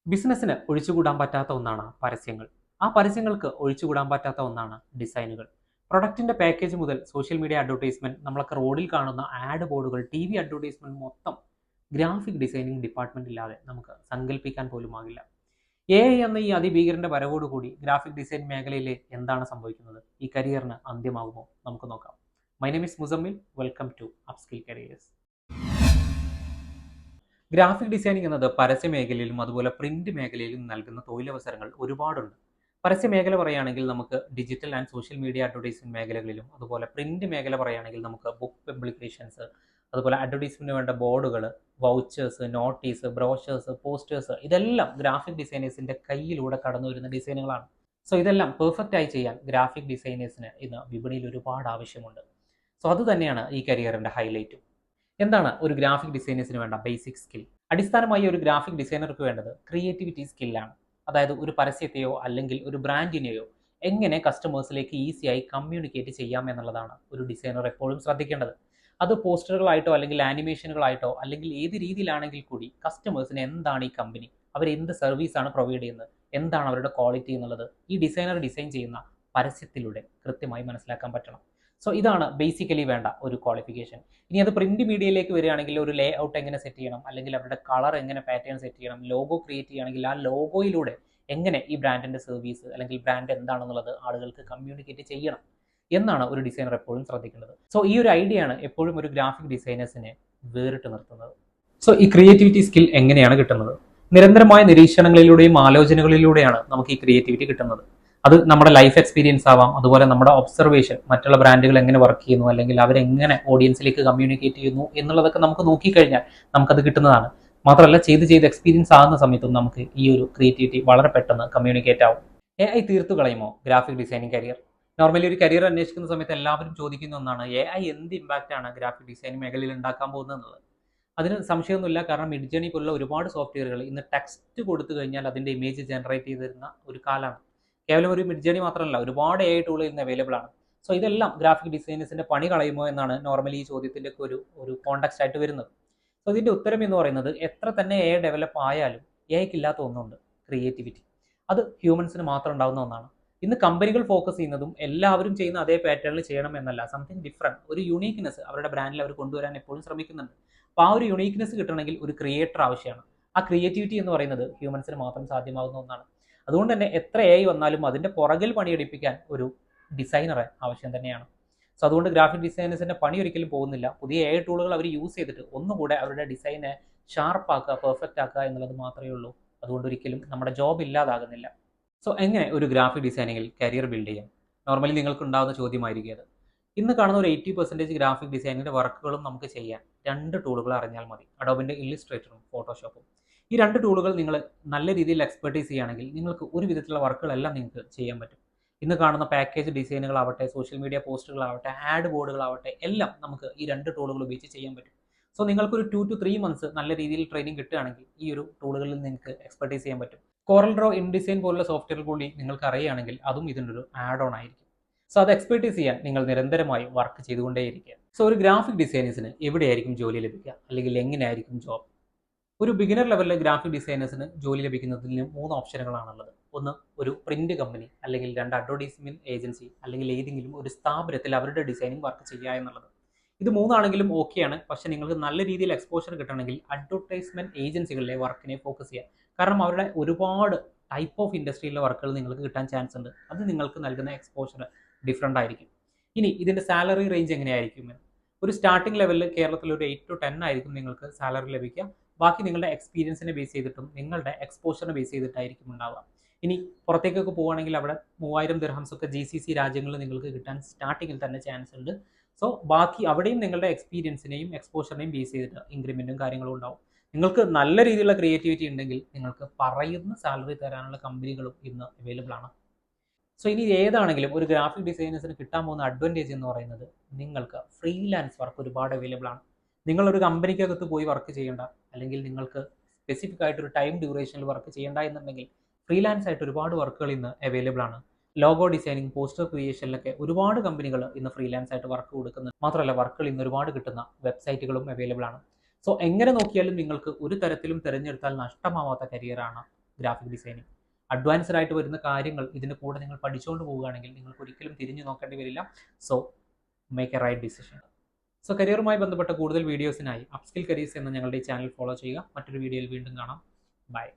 ബിസിനസ്സിന് ഒഴിച്ചുകൂടാൻ പറ്റാത്ത ഒന്നാണ് പരസ്യങ്ങൾ. ആ പരസ്യങ്ങൾക്ക് ഒഴിച്ചുകൂടാൻ പറ്റാത്ത ഒന്നാണ് ഡിസൈനുകൾ. പ്രൊഡക്റ്റിന്റെ പാക്കേജ് മുതൽ സോഷ്യൽ മീഡിയ അഡ്വർടൈസ്മെന്റ്, നമ്മളൊക്കെ റോഡിൽ കാണുന്ന ആഡ് ബോർഡുകൾ, ടി വി അഡ്വർടൈസ്മെന്റ് മൊത്തം ഗ്രാഫിക് ഡിസൈനിങ് ഡിപ്പാർട്ട്മെന്റ് ഇല്ലാതെ നമുക്ക് സങ്കല്പിക്കാൻ പോലും ആകില്ല. AI എന്ന ഈ അതിഭീകരന്റെ വരവോടുകൂടി ഗ്രാഫിക് ഡിസൈൻ മേഖലയിൽ എന്താണ് സംഭവിക്കുന്നത്? ഈ കരിയറിന് അന്ത്യമാകുമോ? നമുക്ക് നോക്കാം. My name is Muzammil. Welcome to upskill careers. Graphic designing എന്നത് പരസ്യ മേഖലയിലും അതുപോലെ പ്രിന്റ് മേഖലയിലും നൽകുന്ന തൊഴിലവസരങ്ങൾ ഒരുപാടുണ്ട്. പരസ്യ മേഖല പറയുകയാണെങ്കിൽ നമുക്ക് digital and social media advertisement മേഖലകളിലും, അതുപോലെ പ്രിന്റ് മേഖല പറയുകയാണെങ്കിൽ നമുക്ക് ബുക്ക് പബ്ലിക്കേഷൻസ്, അതുപോലെ അഡ്വർടൈസ്മെന്റിന് വേണ്ട ബോർഡുകൾ, വൗച്ചേഴ്സ്, നോട്ടീസ്, ബ്രോഷേഴ്സ്, പോസ്റ്റേഴ്സ്, ഇതെല്ലാം ഗ്രാഫിക് ഡിസൈനേഴ്സിന്റെ കയ്യിലൂടെ കടന്നു വരുന്ന ഡിസൈനുകളാണ്. സോ ഇതെല്ലാം പെർഫെക്റ്റ് ആയി ചെയ്യാൻ ഗ്രാഫിക് ഡിസൈനേഴ്സിന് ഇന്ന് വിപണിയിൽ ഒരുപാട് ആവശ്യമുണ്ട്. സോ അത് തന്നെയാണ് ഈ കരിയറിന്റെ ഹൈലൈറ്റും. എന്താണ് ഒരു ഗ്രാഫിക് ഡിസൈനേഴ്സിന് വേണ്ട ബേസിക് സ്കിൽ? അടിസ്ഥാനമായി ഒരു ഗ്രാഫിക് ഡിസൈനർക്ക് വേണ്ടത് ക്രിയേറ്റിവിറ്റി സ്കില്ലാണ്. അതായത് ഒരു പരസ്യത്തെയോ അല്ലെങ്കിൽ ഒരു ബ്രാൻഡിനെയോ എങ്ങനെ കസ്റ്റമേഴ്സിലേക്ക് ഈസിയായി കമ്മ്യൂണിക്കേറ്റ് ചെയ്യാം എന്നുള്ളതാണ് ഒരു ഡിസൈനർ എപ്പോഴും ശ്രദ്ധിക്കേണ്ടത്. അത് പോസ്റ്ററുകളായിട്ടോ അല്ലെങ്കിൽ ആനിമേഷനുകളായിട്ടോ അല്ലെങ്കിൽ ഏത് രീതിയിലാണെങ്കിൽ കൂടി കസ്റ്റമേഴ്സിന് എന്താണ് ഈ കമ്പനി, അവർ എന്ത് സർവീസാണ് പ്രൊവൈഡ് ചെയ്യുന്നത്, എന്താണ് അവരുടെ ക്വാളിറ്റി എന്നുള്ളത് ഈ ഡിസൈനർ ഡിസൈൻ ചെയ്യുന്ന പരസ്യത്തിലൂടെ കൃത്യമായി മനസ്സിലാക്കാൻ പറ്റണം. സോ ഇതാണ് ബേസിക്കലി വേണ്ട ഒരു ക്വാളിഫിക്കേഷൻ. ഇനി അത് പ്രിന്റ് മീഡിയയിലേക്ക് വരികയാണെങ്കിൽ ഒരു ലേ ഔട്ട് എങ്ങനെ സെറ്റ് ചെയ്യണം, അല്ലെങ്കിൽ അവരുടെ കളർ എങ്ങനെ പാറ്റേൺ സെറ്റ് ചെയ്യണം, ലോഗോ ക്രിയേറ്റ് ചെയ്യുകയാണെങ്കിൽ ആ ലോഗോയിലൂടെ എങ്ങനെ ഈ ബ്രാൻഡിന്റെ സർവീസ് അല്ലെങ്കിൽ ബ്രാൻഡ് എന്താണെന്നുള്ളത് ആളുകൾക്ക് കമ്മ്യൂണിക്കേറ്റ് ചെയ്യണം എന്നാണ് ഒരു ഡിസൈനർ എപ്പോഴും ശ്രദ്ധിക്കേണ്ടത്. സോ ഈ ഒരു ഐഡിയ ആണ് എപ്പോഴും ഒരു ഗ്രാഫിക് ഡിസൈനേഴ്സിനെ വേറിട്ട് നിർത്തുന്നത്. സോ ഈ ക്രിയേറ്റിവിറ്റി സ്കിൽ എങ്ങനെയാണ് കിട്ടുന്നത്? നിരന്തരമായ നിരീക്ഷണങ്ങളിലൂടെയും ആലോചനകളിലൂടെയാണ് നമുക്ക് ഈ ക്രിയേറ്റിവിറ്റി കിട്ടുന്നത്. അത് നമ്മുടെ ലൈഫ് എക്സ്പീരിയൻസ് ആവാം, അതുപോലെ നമ്മുടെ ഒബ്സർവേഷൻ, മറ്റുള്ള ബ്രാൻഡുകൾ എങ്ങനെ വർക്ക് ചെയ്യുന്നു അല്ലെങ്കിൽ അവരെങ്ങനെ ഓഡിയൻസിലേക്ക് കമ്മ്യൂണിക്കേറ്റ് ചെയ്യുന്നു എന്നുള്ളതൊക്കെ നമുക്ക് നോക്കിക്കഴിഞ്ഞാൽ നമുക്കത് കിട്ടുന്നതാണ്. മാത്രമല്ല ചെയ്ത് എക്സ്പീരിയൻസ് ആകുന്ന സമയത്തും നമുക്ക് ഈ ഒരു ക്രിയേറ്റിവിറ്റി വളരെ പെട്ടെന്ന് കമ്മ്യൂണിക്കേറ്റ് ആവും. AI തീർത്തു കളയുമോ ഗ്രാഫിക് ഡിസൈനിങ് കരിയർ? നോർമലി ഒരു കരിയർ അന്വേഷിക്കുന്ന സമയത്ത് എല്ലാവരും ചോദിക്കുന്ന ഒന്നാണ്, AI എന്ത് ഇമ്പാക്റ്റ് ആണ് ഗ്രാഫിക് ഡിസൈനിങ് മേഖലയിൽ ഉണ്ടാക്കാൻ പോകുന്നത് എന്നുള്ളത്. അതിന് സംശയമൊന്നുമില്ല. കാരണം മിഡ്ജേണി പോലുള്ള ഒരുപാട് സോഫ്റ്റ്വെയറുകൾ ഇന്ന് ടെക്സ്റ്റ് കൊടുത്തു കഴിഞ്ഞാൽ അതിന്റെ ഇമേജ് ജനറേറ്റ് ചെയ്ത് തരുന്ന ഒരു കാലമാണ്. കേവലം ഒരു മിഡ്ജേണി മാത്രമല്ല, ഒരുപാട് AI ടൂൾ ഇന്ന് അവൈലബിൾ ആണ്. സോ ഇതെല്ലാം ഗ്രാഫിക് ഡിസൈനേഴ്സിന്റെ പണി കളയുമോ എന്നാണ് നോർമലി ഈ ചോദ്യത്തിന്റെ ഒരു ഒരു കോണ്ടെക്സ്റ്റ് ആയിട്ട് വരുന്നത്. സോ ഇതിന്റെ ഉത്തരം എന്ന് പറയുന്നത്, എത്ര തന്നെ AI ഡെവലപ്പ് ആയാലും AIക്ക് ഇല്ലാത്ത ഒന്നുണ്ട്, ക്രിയേറ്റിവിറ്റി. അത് ഹ്യൂമൻസിന് മാത്രം ഉണ്ടാകുന്ന ഒന്നാണ്. ഇന്ന് കമ്പനികൾ ഫോക്കസ് ചെയ്യുന്നതും എല്ലാവരും ചെയ്യുന്ന അതേ പാറ്റേണിൽ ചെയ്യണം എന്നല്ല, സംതിങ് ഡിഫറെന്റ്, ഒരു യുണീക്ക്നെസ് അവരുടെ ബ്രാൻഡിൽ അവർ കൊണ്ടുവരാൻ എപ്പോഴും ശ്രമിക്കുന്നുണ്ട്. അപ്പോൾ ആ ഒരു യുണീക്ക്നെസ് കിട്ടണമെങ്കിൽ ഒരു ക്രിയേറ്റർ ആവശ്യമാണ്. ആ ക്രിയേറ്റിവിറ്റി എന്ന് പറയുന്നത് ഹ്യൂമൻസിന് മാത്രം സാധ്യമാകുന്ന ഒന്നാണ്. അതുകൊണ്ട് തന്നെ എത്ര AI വന്നാലും അതിന്റെ പുറകിൽ പണിയെടുപ്പിക്കാൻ ഒരു ഡിസൈനറെ ആവശ്യം തന്നെയാണ്. സോ അതുകൊണ്ട് ഗ്രാഫിക് ഡിസൈനേഴ്സിന്റെ പണി ഒരിക്കലും പോകുന്നില്ല. പുതിയ AI ടൂളുകൾ അവർ യൂസ് ചെയ്തിട്ട് ഒന്നുകൂടെ അവരുടെ ഡിസൈനെ ഷാർപ്പ് ആക്കുക, പെർഫെക്റ്റ് ആക്കുക എന്നുള്ളത് മാത്രമേ ഉള്ളൂ. അതുകൊണ്ട് ഒരിക്കലും നമ്മുടെ ജോബ് ഇല്ലാതാകുന്നില്ല. സോ എങ്ങനെ ഒരു ഗ്രാഫിക് ഡിസൈനിങ്ങിൽ കരിയർ ബിൽഡ് ചെയ്യാം? നോർമലി നിങ്ങൾക്ക് ഉണ്ടാകുന്ന ചോദ്യമായിരിക്കും അത്. ഇന്ന് കാണുന്ന ഒരു 80% ഗ്രാഫിക് ഡിസൈനിങ്ങിന്റെ വർക്കുകളും നമുക്ക് ചെയ്യാൻ രണ്ട് ടൂളുകൾ അറിഞ്ഞാൽ മതി: അഡോബിന്റെ ഇല്ലുസ്ട്രേറ്ററും ഫോട്ടോഷോപ്പും. ഈ രണ്ട് ടൂളുകൾ നിങ്ങൾ നല്ല രീതിയിൽ എക്സ്പെർട്ടൈസ് ചെയ്യുകയാണെങ്കിൽ നിങ്ങൾക്ക് ഒരു വിധത്തിലുള്ള വർക്കുകളെല്ലാം നിങ്ങൾക്ക് ചെയ്യാൻ പറ്റും. ഇന്ന് കാണുന്ന പാക്കേജ് ഡിസൈനുകളാവട്ടെ, സോഷ്യൽ മീഡിയ പോസ്റ്റുകളാവട്ടെ, ആഡ് ബോർഡുകളാവട്ടെ, എല്ലാം നമുക്ക് ഈ രണ്ട് ടൂളുകൾ ഉപയോഗിച്ച് ചെയ്യാൻ പറ്റും. സോ നിങ്ങൾക്കൊരു 2 to 3 മന്ത്സ് നല്ല രീതിയിൽ ട്രെയിനിങ് കിട്ടുകയാണെങ്കിൽ ഈ ഒരു ടൂളുകളിൽ നിങ്ങൾക്ക് എക്സ്പെർട്ടൈസ് ചെയ്യാൻ പറ്റും. കോറൽ ഡ്രോ, ഇൻഡിസൈൻ പോലുള്ള സോഫ്റ്റ്വെയർ കൂടി നിങ്ങൾക്ക് അറിയുകയാണെങ്കിൽ അതും ഇതിൻ്റെ ഒരു ആഡ് ഓൺ ആയിരിക്കും. സോ അത് എക്സ്പെർട്ടൈസ് ചെയ്യാൻ നിങ്ങൾ നിരന്തരമായി വർക്ക് ചെയ്തുകൊണ്ടേയിരിക്കുക. സോ ഒരു ഗ്രാഫിക് ഡിസൈനേഴ്സിന് എവിടെയായിരിക്കും ജോലി ലഭിക്കുക, അല്ലെങ്കിൽ എങ്ങനെയായിരിക്കും ജോബ്? ഒരു ബിഗിനർ ലെവലിലെ ഗ്രാഫിക് ഡിസൈനേഴ്സിന് ജോലി ലഭിക്കുന്നതിന് 3 ഓപ്ഷനുകളാണുള്ളത്. ഒന്ന്, ഒരു പ്രിന്റ് കമ്പനി, അല്ലെങ്കിൽ 2 അഡ്വർടൈസ്മെന്റ് ഏജൻസി, അല്ലെങ്കിൽ ഏതെങ്കിലും ഒരു സ്ഥാപനത്തിൽ അവരുടെ ഡിസൈനിങ് വർക്ക് ചെയ്യുക എന്നുള്ളത്. ഇത് മൂന്നാണെങ്കിലും ഓക്കെയാണ്. പക്ഷെ നിങ്ങൾക്ക് നല്ല രീതിയിൽ എക്സ്പോഷർ കിട്ടണമെങ്കിൽ അഡ്വർടൈസ്മെന്റ് ഏജൻസികളിലെ വർക്കിനെ ഫോക്കസ് ചെയ്യുക. കാരണം അവരുടെ ഒരുപാട് ടൈപ്പ് ഓഫ് ഇൻഡസ്ട്രിയിലെ വർക്കുകൾ നിങ്ങൾക്ക് കിട്ടാൻ ചാൻസ് ഉണ്ട്. അത് നിങ്ങൾക്ക് നൽകുന്ന എക്സ്പോഷർ ഡിഫറെൻ്റ് ആയിരിക്കും. ഇനി ഇതിന്റെ സാലറി റേഞ്ച് എങ്ങനെയായിരിക്കും? ഒരു സ്റ്റാർട്ടിംഗ് ലെവലിൽ കേരളത്തിൽ ഒരു 8 to 10 ആയിരിക്കും നിങ്ങൾക്ക് സാലറി ലഭിക്കുക. ബാക്കി നിങ്ങളുടെ എക്സ്പീരിയൻസിനെ ബേസ് ചെയ്തിട്ടും നിങ്ങളുടെ എക്സ്പോഷറിനെ ബേസ് ചെയ്തിട്ടായിരിക്കും ഉണ്ടാവുക. ഇനി പുറത്തേക്കൊക്കെ പോവുകയാണെങ്കിൽ അവിടെ 3000 ദിർഹംസ് ഒക്കെ GCC രാജ്യങ്ങളിൽ നിങ്ങൾക്ക് കിട്ടാൻ സ്റ്റാർട്ടിങ്ങിൽ തന്നെ ചാൻസ് ഉണ്ട്. സോ ബാക്കി അവിടെയും നിങ്ങളുടെ എക്സ്പീരിയൻസിനെയും എക്സ്പോഷറിനെയും ബേസ് ചെയ്തിട്ട് ഇൻക്രിമെന്റും കാര്യങ്ങളും ഉണ്ടാവും. നിങ്ങൾക്ക് നല്ല രീതിയിലുള്ള ക്രിയേറ്റിവിറ്റി ഉണ്ടെങ്കിൽ നിങ്ങൾക്ക് പറയുന്ന സാലറി തരാനുള്ള കമ്പനികളും ഇന്ന് അവൈലബിൾ ആണ്. സോ ഇനി ഏതാണെങ്കിലും ഒരു ഗ്രാഫിക് ഡിസൈനേഴ്സിന് കിട്ടാൻ പോകുന്ന അഡ്വാൻറ്റേജ് എന്ന് പറയുന്നത്, നിങ്ങൾക്ക് ഫ്രീലാൻസ് വർക്ക് ഒരുപാട് അവൈലബിൾ ആണ്. നിങ്ങളൊരു കമ്പനിക്കകത്ത് പോയി വർക്ക് ചെയ്യേണ്ട, അല്ലെങ്കിൽ നിങ്ങൾക്ക് സ്പെസിഫിക് ആയിട്ട് ഒരു ടൈം ഡ്യൂറേഷനിൽ വർക്ക് ചെയ്യേണ്ട എന്നുണ്ടെങ്കിൽ ഫ്രീലാൻസ് ആയിട്ട് ഒരുപാട് വർക്കുകൾ ഇന്ന് അവൈലബിൾ ആണ്. ലോഗോ ഡിസൈനിങ്, പോസ്റ്റർ ക്രിയേഷനിലൊക്കെ ഒരുപാട് കമ്പനികൾ ഇന്ന് ഫ്രീലാൻസ് ആയിട്ട് വർക്ക് കൊടുക്കുന്നുണ്ട്. മാത്രമല്ല വർക്കുകൾ ഇന്ന് ഒരുപാട് കിട്ടുന്ന വെബ്സൈറ്റുകളും അവൈലബിൾ ആണ്. സോ എങ്ങനെ നോക്കിയാലും നിങ്ങൾക്ക് ഒരു തരത്തിലും തിരഞ്ഞെടുത്താൽ നഷ്ടമാവാത്ത കരിയറാണ് ഗ്രാഫിക് ഡിസൈനിങ്. അഡ്വാൻസ്ഡ് ആയിട്ട് വരുന്ന കാര്യങ്ങൾ ഇതിൻ്റെ കൂടെ നിങ്ങൾ പഠിച്ചുകൊണ്ട് പോവുകയാണെങ്കിൽ നിങ്ങൾക്ക് ഒരിക്കലും തിരിഞ്ഞു നോക്കേണ്ടി വരില്ല. So make a right decision. So കരിയറുമായി ബന്ധപ്പെട്ട കൂടുതൽ വീഡിയോസിനായി അപ്സ്കിൽ കരിയേഴ്സ് എന്ന ഞങ്ങളുടെ ഈ ചാനൽ ഫോളോ ചെയ്യുക. മറ്റൊരു വീഡിയോയിൽ വീണ്ടും കാണാം. ബൈ.